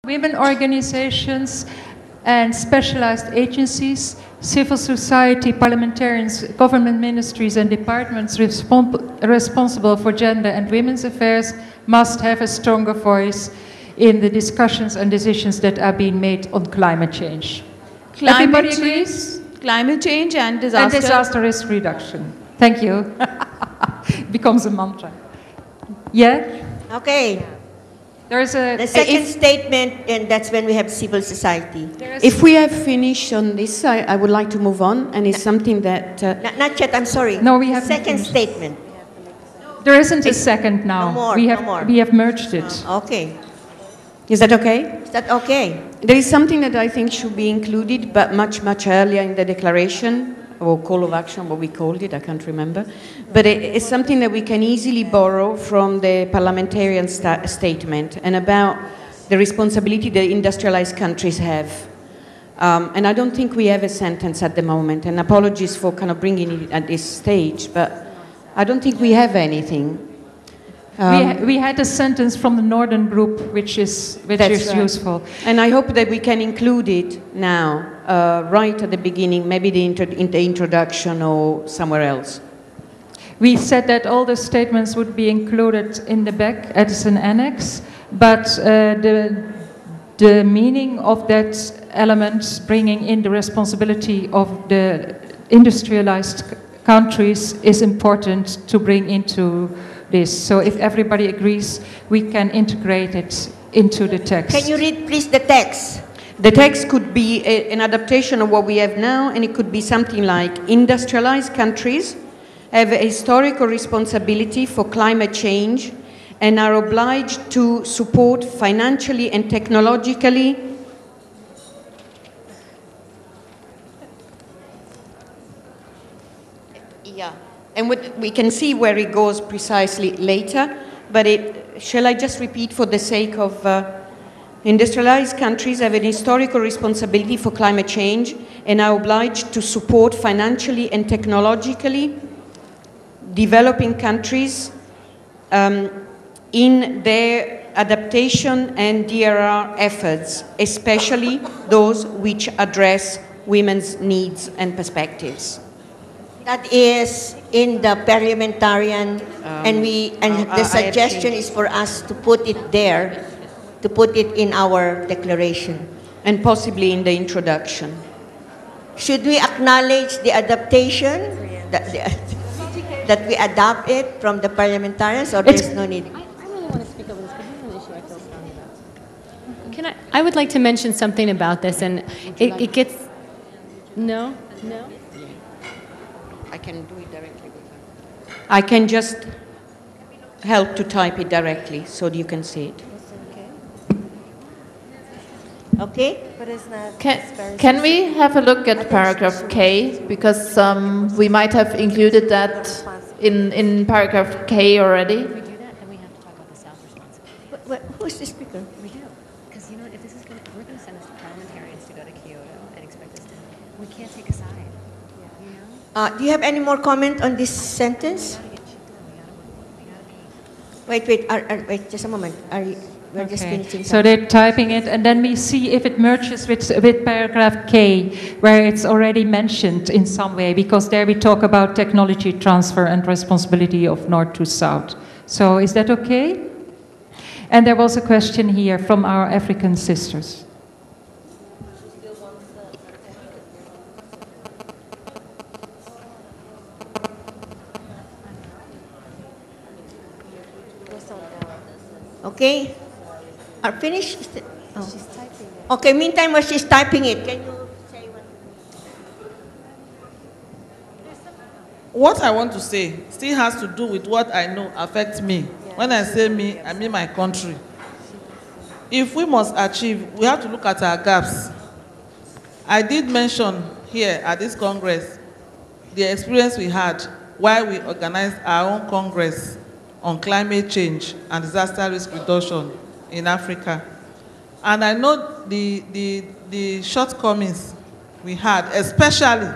Women organizations and specialized agencies, civil society, parliamentarians, government ministries and departments responsible for gender and women's affairs must have a stronger voice in the discussions and decisions that are being made on climate change. Everybody agrees? Climate change and disaster. And disaster risk reduction. Thank you. Becomes a mantra. Yeah? Okay. The second statement, and that's when we have civil society. If we have finished on this, I would like to move on, and it's something that... not yet, I'm sorry. No, we have... Second statement. There isn't a second now. No more, we have, no more. We have merged it. Okay. Is that okay? Is that okay? There is something that I think should be included, but much, much earlier in the declaration, or call of action, what we called it, I can't remember. But it's something that we can easily borrow from the parliamentarian statement and about the responsibility that industrialized countries have. And I don't think we have a sentence at the moment, and apologies for kind of bringing it at this stage, but I don't think we have anything. We had a sentence from the Northern Group, which is right. Useful. And I hope that we can include it now, right at the beginning, maybe in the introduction or somewhere else. We said that all the statements would be included in the back as an annex, but the meaning of that element, bringing in the responsibility of the industrialized countries, is important to bring into this. So if everybody agrees, we can integrate it into the text. Can you read, please, the text? The text could be an adaptation of what we have now, and it could be something like: industrialized countries have a historical responsibility for climate change and are obliged to support financially and technologically and we can see where it goes precisely later, but shall I just repeat for the sake of industrialized countries have an historical responsibility for climate change and are obliged to support financially and technologically developing countries in their adaptation and DRR efforts, especially those which address women's needs and perspectives. That is in the parliamentarian, and the suggestion is for us to put it there, to put it in our declaration. And possibly in the introduction. Should we acknowledge the adaptation, that we adopt it from the parliamentarians, or there's no need? I really want to speak over this because this is an issue I feel strongly about. I would like to mention something about this, and it gets... No? No? I can do it directly with her. I can just help to type it directly so you can see it. Okay? Can we have a look at paragraph K? Because we might have included that in paragraph K already. If we do that, then we have to talk about the South responsibility. Who's the speaker? We do. Because, you know, if this is going to, we're going to send this to parliamentarians to go to Kyoto and expect us to, we can't take a side. You know? Do you have any more comment on this sentence? Wait, just a moment. We're just finishing. So they're typing it, and then we see if it merges with paragraph K, where it's already mentioned in some way, because there we talk about technology transfer and responsibility of North to South. So is that okay? And there was a question here from our African sisters. Okay? Are finished? Oh. Okay, meantime, while she's typing it, can you say what? What I want to say still has to do with what I know affects me. When I say me, I mean my country. If we must achieve, we have to look at our gaps. I did mention here at this Congress the experience we had while we organized our own Congress on climate change and disaster risk reduction in Africa. And I know the shortcomings we had, especially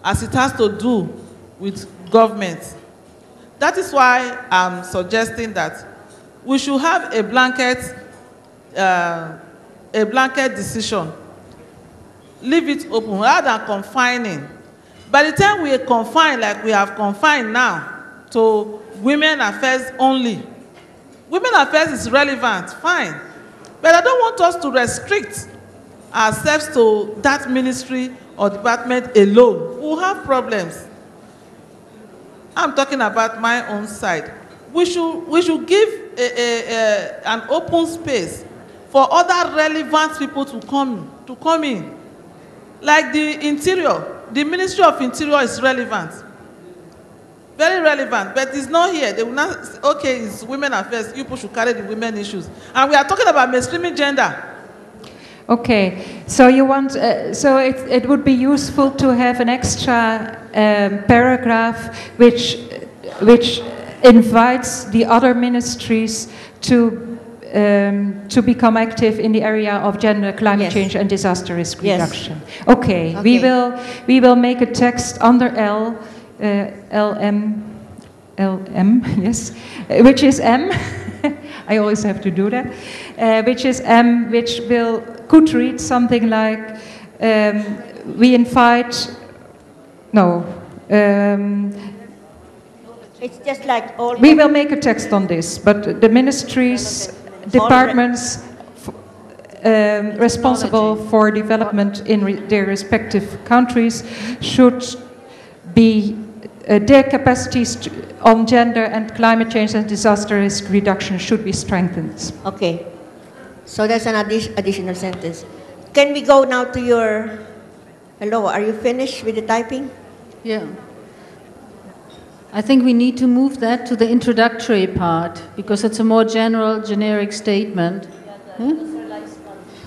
as it has to do with government. That is why I'm suggesting that we should have a blanket a blanket decision. Leave it open rather than confining. By the time we confine, like we have confined now, to women affairs only, women affairs is relevant, fine. But I don't want us to restrict ourselves to that ministry or department alone. We'll have problems. I'm talking about my own side. We should give an open space for other relevant people to come in. Like the interior, the Ministry of Interior is relevant. Very relevant, but it's not here. They will not say, okay, it's women affairs, you people should carry the women issues. And we are talking about mainstreaming gender. Okay, so you want, so it would be useful to have an extra paragraph which invites the other ministries to become active in the area of gender, climate change, and disaster risk reduction. Yes. Okay, we will make a text under LM, yes, which is M. I always have to do that. Which is M, which could read something like, we invite, no. It's just like all. We will make a text on this, but the ministries, departments responsible for development in their respective countries should be their capacities on gender and climate change and disaster risk reduction should be strengthened. Okay, so that's an additional sentence. Can we go now to your, hello, are you finished with the typing? Yeah. I think we need to move that to the introductory part because it's a more generic statement.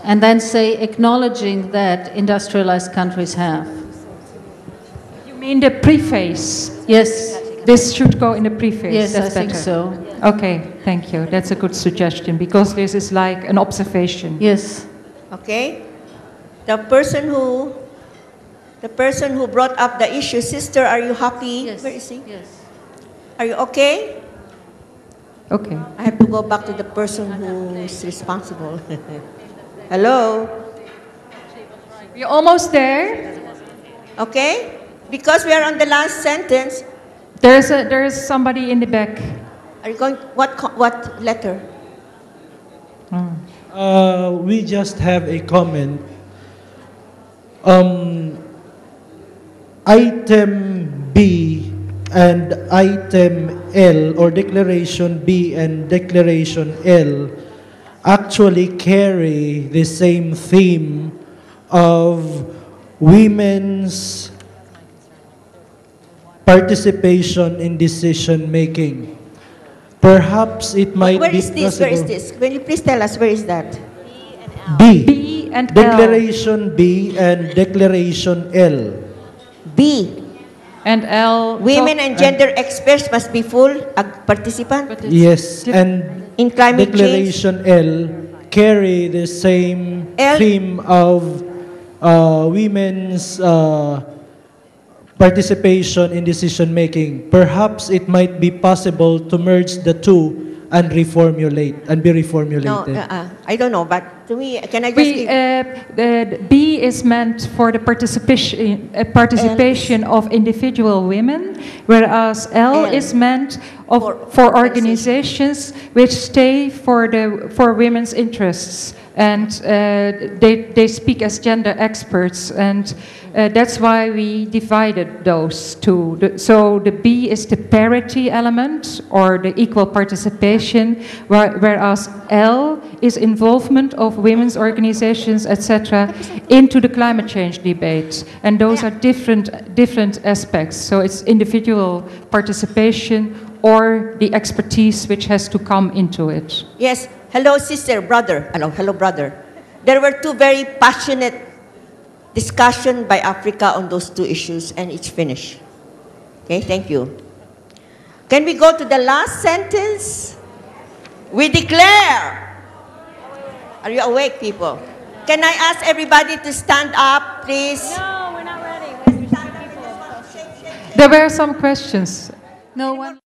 And then say acknowledging that industrialized countries have. You mean the preface? Yes. This should go in the preface. Yes, that's I think better. so. Okay, thank you. That's a good suggestion because this is like an observation. Yes. Okay. The person who brought up the issue, sister, are you happy? Yes. Where is he? Yes. Are you okay? Okay. I have to go back to the person who is responsible. Hello? We're almost there. Okay? Because we are on the last sentence. There is somebody in the back. Are you going, what letter? We just have a comment. Item B and item L, or declaration B and declaration L, actually carry the same theme of women's participation in decision making. Perhaps it might Where be is this? possible. Where is this? Will you please tell us where is that? B. B and Declaration L. B and Declaration L. B. And L. Women and gender experts must be full participant. Yes, and in climate Declaration change. L carry the same theme of women's participation in decision making. Perhaps it might be possible to merge the two and reformulate and be reformulated. No, I don't know, but to me, can I just the B is meant for the participation of individual women, whereas L is meant for organizations which stay for women's interests, and they speak as gender experts, and that's why we divided those two. So the B is the parity element or the equal participation, whereas L is involvement of women's organizations, etc., into the climate change debate. And those are different aspects. So it's individual participation or the expertise which has to come into it. Yes. Hello, sister, brother. Hello, brother. There were two very passionate discussion by Africa on those two issues, and it's finished. Okay, thank you. Can we go to the last sentence? We declare. Are you awake, people? Can I ask everybody to stand up, please? No, we're not ready. There were some questions. No one.